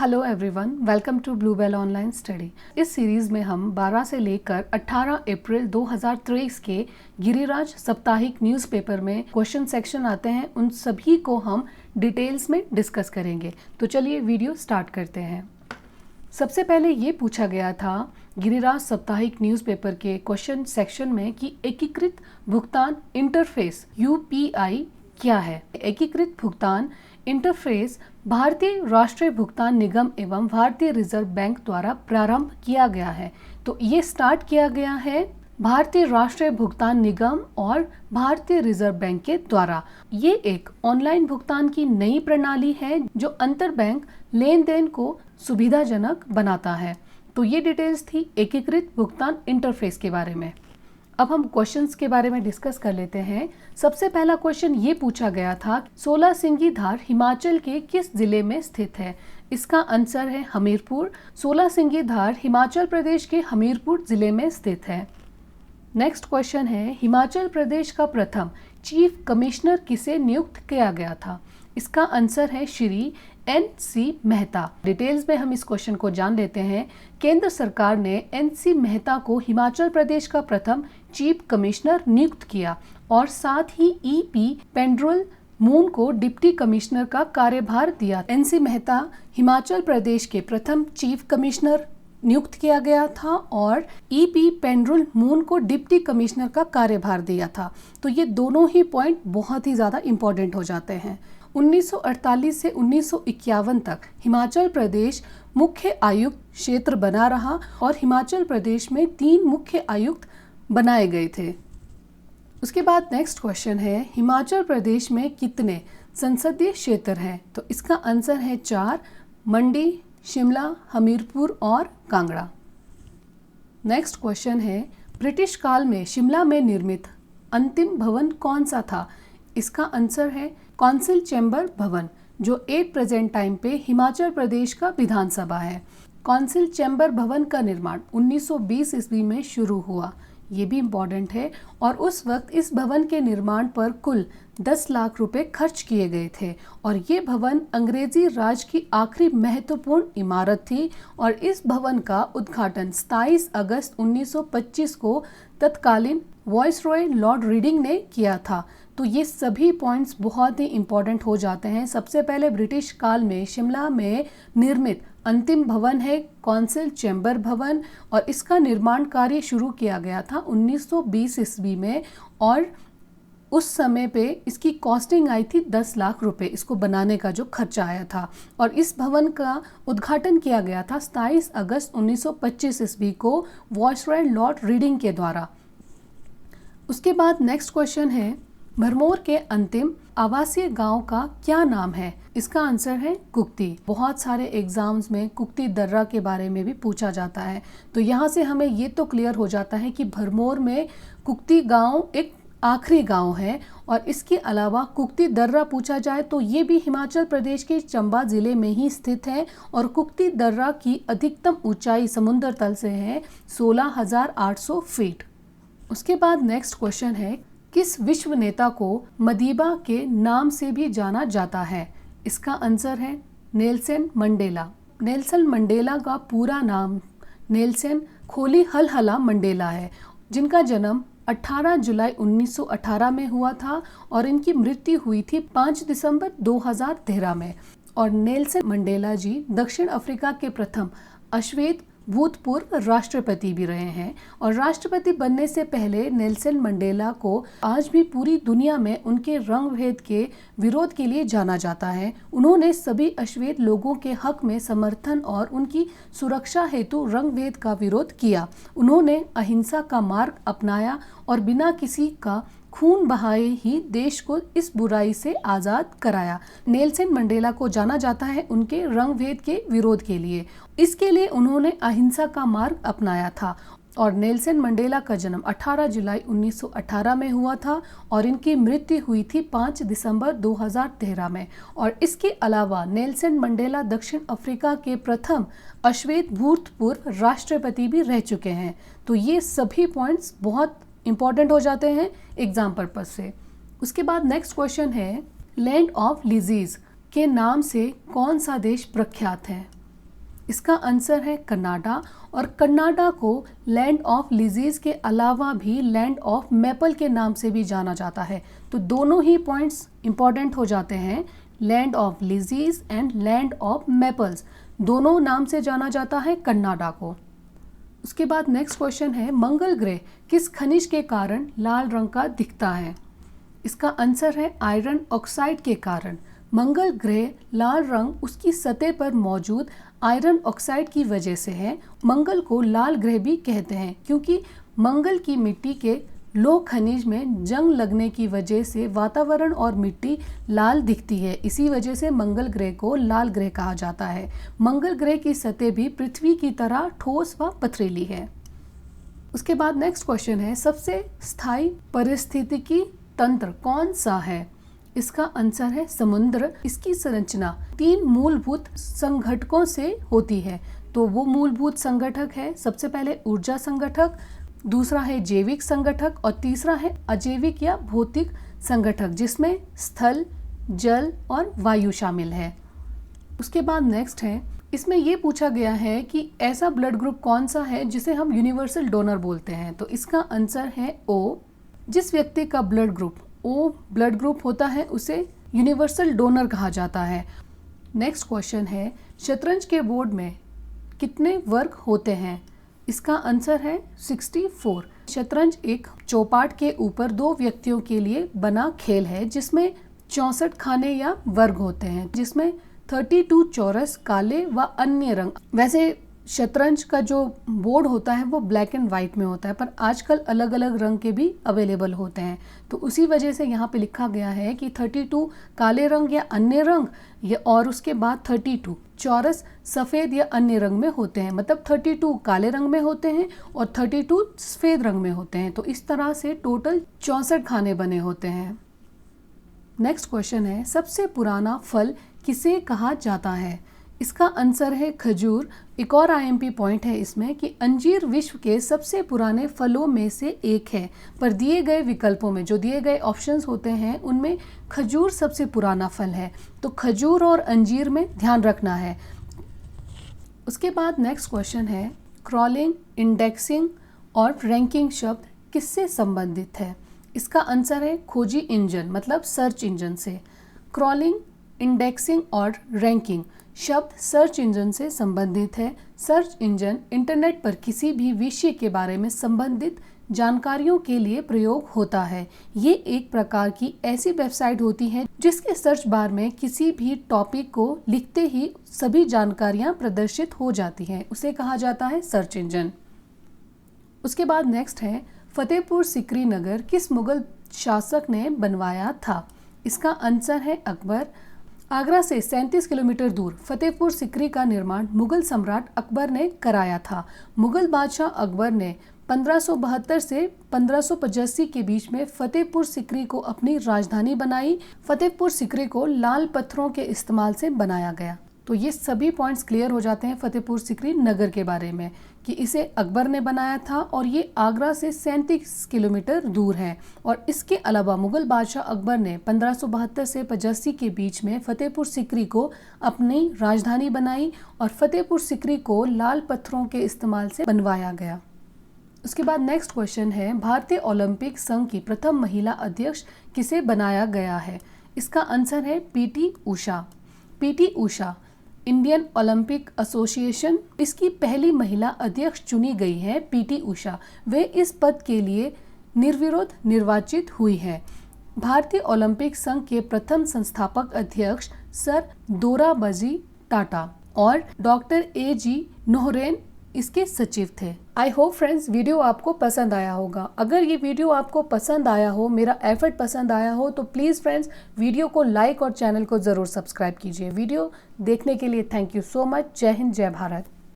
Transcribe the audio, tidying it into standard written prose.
Hello everyone, welcome to bluebell online study. इस series में हम 12 से लेकर 18 अप्रैल 2023 के गिरिराज साप्ताहिक न्यूज़पेपर में क्वेश्चन सेक्शन आते हैं, उन सभी को हम डिटेल्स में डिस्कस करेंगे। तो चलिए वीडियो स्टार्ट करते हैं। सबसे पहले ये पूछा गया था गिरिराज साप्ताहिक न्यूज़पेपर के क्वेश्चन सेक्शन में कि एकीकृत भुगतान इंटरफेस UPI क्या है। एकीकृत भुगतान इंटरफेस भारतीय राष्ट्रीय भुगतान निगम एवं भारतीय रिजर्व बैंक द्वारा प्रारंभ किया गया है। तो ये स्टार्ट किया गया है भारतीय राष्ट्रीय भुगतान निगम और भारतीय रिजर्व बैंक के द्वारा। ये एक ऑनलाइन भुगतान की नई प्रणाली है जो अंतर बैंक लेन देन को सुविधाजनक बनाता है। तो ये डिटेल्स थी एकीकृत भुगतान इंटरफेस के बारे में। अब हम क्वेश्चंस के बारे में डिस्कस कर लेते हैं। सबसे पहला क्वेश्चन ये पूछा गया था 16 सिंगी धार हिमाचल के किस जिले में स्थित है। इसका आंसर है हमीरपुर। 16 सिंगी धार हिमाचल प्रदेश के हमीरपुर जिले में स्थित है। नेक्स्ट क्वेश्चन है हिमाचल प्रदेश का प्रथम चीफ कमिश्नर किसे नियुक्त किया गया था। इसका आंसर है श्री NC मेहता। डिटेल्स में हम इस क्वेश्चन को जान लेते हैं। केंद्र सरकार ने NC मेहता को हिमाचल प्रदेश का प्रथम चीफ कमिश्नर नियुक्त किया और साथ ही EP पेंड्रुल मून को डिप्टी कमिश्नर का कार्यभार दिया। NC मेहता हिमाचल प्रदेश के प्रथम चीफ कमिश्नर नियुक्त किया गया था और EP पेंड्रुल मून को डिप्टी कमिश्नर का कार्यभार दिया था। तो ये दोनों ही पॉइंट बहुत ही ज़्यादा इम्पोर्टेंट हो जाते हैं। 1948 से 1951 तक हिमाचल प्रदेश मुख्य आयुक्त क्षेत्र बना रहा और हिमाचल प्रदेश में 3 मुख्य आयुक्त बनाए गए थे। उसके बाद नेक्स्ट क्वेश्चन है हिमाचल प्रदेश में कितने संसदीय क्षेत्र हैं। तो इसका आंसर है 4, मंडी, शिमला, हमीरपुर और कांगड़ा। नेक्स्ट क्वेश्चन है ब्रिटिश काल में शिमला में निर्मित अंतिम भवन कौन सा था। इसका आंसर है काउंसिल चैम्बर भवन जो एट प्रेजेंट टाइम पे हिमाचल प्रदेश का विधानसभा है। काउंसिल चैम्बर भवन का निर्माण 1920 ईस्वी में शुरू हुआ, ये भी इम्पॉर्टेंट है। और उस वक्त इस भवन के निर्माण पर कुल 10 लाख रुपए खर्च किए गए थे और ये भवन अंग्रेजी राज की आखिरी महत्वपूर्ण इमारत थी और इस भवन का उद्घाटन 27 अगस्त 1925 को तत्कालीन वाइसरॉय लॉर्ड रीडिंग ने किया था। तो ये सभी पॉइंट्स बहुत ही इम्पोर्टेंट हो जाते हैं। सबसे पहले ब्रिटिश काल में शिमला में निर्मित अंतिम भवन है काउंसिल चैम्बर भवन और इसका निर्माण कार्य शुरू किया गया था 1920 ईस्वी में और उस समय पे इसकी कॉस्टिंग आई थी 10 लाख रुपए, इसको बनाने का जो खर्चा आया था। और इस भवन का उद्घाटन किया गया था 27 अगस्त 1925 ईस्वी को वाइसरॉय लॉर्ड रीडिंग के द्वारा। उसके बाद नेक्स्ट क्वेश्चन है भरमौर के अंतिम आवासीय गांव का क्या नाम है। इसका आंसर है कुक्ति। बहुत सारे एग्जाम्स में कुक्ति दर्रा के बारे में भी पूछा जाता है। तो यहाँ से हमें ये तो क्लियर हो जाता है कि भरमौर में कुक्ति गांव एक आखिरी गांव है और इसके अलावा कुक्ति दर्रा पूछा जाए तो ये भी हिमाचल प्रदेश के चंबा जिले में ही स्थित है और कुक्ति दर्रा की अधिकतम ऊंचाई समुद्र तल से है 16,800 फीट। उसके बाद नेक्स्ट क्वेश्चन है किस विश्व नेता को मदीबा के नाम से भी जाना जाता है। इसका आंसर है नेल्सन मंडेला। नेल्सन मंडेला का पूरा नाम नेल्सन खोलिहलहला मंडेला है जिनका जन्म 18 जुलाई 1918 में हुआ था और इनकी मृत्यु हुई थी 5 दिसंबर 2013 में। और नेल्सन मंडेला जी दक्षिण अफ्रीका के प्रथम अश्वेत भूतपूर्व राष्ट्रपति भी रहे हैं और राष्ट्रपति बनने से पहले नेल्सन मंडेला को आज भी पूरी दुनिया में उनके रंग भेद के विरोध के लिए जाना जाता है। उन्होंने सभी अश्वेत लोगों के हक में समर्थन और उनकी सुरक्षा हेतु रंग भेद का विरोध किया। उन्होंने अहिंसा का मार्ग अपनाया और बिना किसी का खून बहाए ही देश को इस बुराई से आज़ाद कराया। नेल्सन मंडेला को जाना जाता है उनके रंग भेद के विरोध के लिए। इसके लिए उन्होंने अहिंसा का मार्ग अपनाया था और नेल्सन मंडेला का जन्म 18 जुलाई 1918 में हुआ था और इनकी मृत्यु हुई थी 5 दिसंबर 2013 में। और इसके अलावा नेल्सन मंडेला दक्षिण अफ्रीका के प्रथम अश्वेत भूतपूर्व राष्ट्रपति भी रह चुके हैं। तो ये सभी पॉइंट्स बहुत इंपॉर्टेंट हो जाते हैं एग्जाम पर्पज से। उसके बाद नेक्स्ट क्वेश्चन है लैंड ऑफ लीजीज के नाम से कौन सा देश प्रख्यात है। इसका आंसर है कनाडा। और कनाडा को लैंड ऑफ लिजीज के अलावा भी लैंड ऑफ मैपल के नाम से भी जाना जाता है। तो दोनों ही पॉइंट्स इंपॉर्टेंट हो जाते हैं, land of lilies and land of maples, दोनों नाम से जाना जाता है कनाडा को। उसके बाद नेक्स्ट क्वेश्चन है, मंगल ग्रह किस खनिज के कारण लाल रंग का दिखता है? इसका आंसर है आयरन ऑक्साइड के कारण। मंगल ग्रह लाल रंग उसकी सतह पर मौजूद आयरन ऑक्साइड की वजह से है। मंगल को लाल ग्रह भी कहते हैं क्योंकि मंगल की मिट्टी के लोह खनिज में जंग लगने की वजह से वातावरण और मिट्टी लाल दिखती है। इसी वजह से मंगल ग्रह को लाल ग्रह कहा जाता है। मंगल ग्रह की सतह भी पृथ्वी की तरह ठोस व पथरीली है। उसके बाद नेक्स्ट क्वेश्चन है, सबसे स्थायी पारिस्थितिकी तंत्र कौन सा है? इसका आंसर है समुद्र। इसकी संरचना 3 मूलभूत संगठकों से होती है। तो वो मूलभूत संगठक है, सबसे पहले ऊर्जा संगठक, दूसरा है जैविक संगठक और तीसरा है अजैविक या भौतिक संगठक जिसमें स्थल, जल और वायु शामिल है। उसके बाद नेक्स्ट है, इसमें ये पूछा गया है कि ऐसा ब्लड ग्रुप कौन सा है जिसे हम यूनिवर्सल डोनर बोलते हैं। तो इसका आंसर है ओ। जिस व्यक्ति का blood group O blood group होता है उसे यूनिवर्सल डोनर कहा जाता है। नेक्स्ट क्वेश्चन है, शतरंज के बोर्ड में कितने वर्ग होते हैं? इसका आंसर है 64। शतरंज एक चौपाट के ऊपर 2 व्यक्तियों के लिए बना खेल है जिसमें 64 खाने या वर्ग होते हैं, जिसमें 32 चौरस, काले व अन्य रंग। वैसे शतरंज का जो बोर्ड होता है वो ब्लैक एंड वाइट में होता है, पर आजकल अलग अलग रंग के भी अवेलेबल होते हैं। तो उसी वजह से यहाँ पे लिखा गया है कि 32 काले रंग या अन्य रंग या और उसके बाद 32 चौरस सफ़ेद या अन्य रंग में होते हैं। मतलब 32 काले रंग में होते हैं और 32 सफ़ेद रंग में होते हैं। तो इस तरह से टोटल 64 खाने बने होते हैं। नेक्स्ट क्वेश्चन है, सबसे पुराना फल किसे कहा जाता है? इसका आंसर है खजूर। एक और आईएमपी पॉइंट है इसमें कि अंजीर विश्व के सबसे पुराने फलों में से एक है, पर दिए गए विकल्पों में जो दिए गए ऑप्शंस होते हैं उनमें खजूर सबसे पुराना फल है। तो खजूर और अंजीर में ध्यान रखना है। उसके बाद नेक्स्ट क्वेश्चन है, क्रॉलिंग, इंडेक्सिंग और रैंकिंग शब्द किससे संबंधित है? इसका आंसर है खोजी इंजन मतलब सर्च इंजन से। क्रॉलिंग, इंडेक्सिंग और रैंकिंग शब्द सर्च इंजन से संबंधित है। सर्च इंजन इंटरनेट पर किसी भी विषय के बारे में संबंधित जानकारियों के लिए प्रयोग होता है। ये एक प्रकार की ऐसी वेबसाइट होती है जिसके सर्च बार में किसी भी टॉपिक को लिखते ही सभी जानकारियां प्रदर्शित हो जाती हैं, उसे कहा जाता है सर्च इंजन। उसके बाद नेक्स्ट है, फतेहपुर सिकरी नगर किस मुगल शासक ने बनवाया था? इसका आंसर है अकबर। आगरा से 37 किलोमीटर दूर फतेहपुर सिकरी का निर्माण मुगल सम्राट अकबर ने कराया था। मुगल बादशाह अकबर ने 1572 से 1585 के बीच में फतेहपुर सिकरी को अपनी राजधानी बनाई। फतेहपुर सिकरी को लाल पत्थरों के इस्तेमाल से बनाया गया। तो ये सभी पॉइंट्स क्लियर हो जाते हैं फतेहपुर सिकरी नगर के बारे में कि इसे अकबर ने बनाया था और ये आगरा से 37 किलोमीटर दूर है। और इसके अलावा मुगल बादशाह अकबर ने 1572 से 85 के बीच में फतेहपुर सिकरी को अपनी राजधानी बनाई और फतेहपुर सिकरी को लाल पत्थरों के इस्तेमाल से बनवाया गया। उसके बाद नेक्स्ट क्वेश्चन है, भारतीय ओलंपिक संघ की प्रथम महिला अध्यक्ष किसे बनाया गया है? इसका आंसर है PT Usha. PT Usha Indian Olympic association इसकी पहली महिला अध्यक्ष चुनी गई है। पीटी उषा वे इस पद के लिए निर्विरोध निर्वाचित हुई है। भारतीय ओलंपिक संघ के प्रथम संस्थापक अध्यक्ष सर दोराबजी टाटा और डॉक्टर ए.जी. नोहरेन इसके सचिव थे। आई होप फ्रेंड्स वीडियो आपको पसंद आया होगा। अगर ये वीडियो आपको पसंद आया हो, मेरा एफर्ट पसंद आया हो, तो प्लीज़ फ्रेंड्स वीडियो को लाइक और चैनल को ज़रूर सब्सक्राइब कीजिए। वीडियो देखने के लिए थैंक यू सो मच। जय हिंद, जय भारत।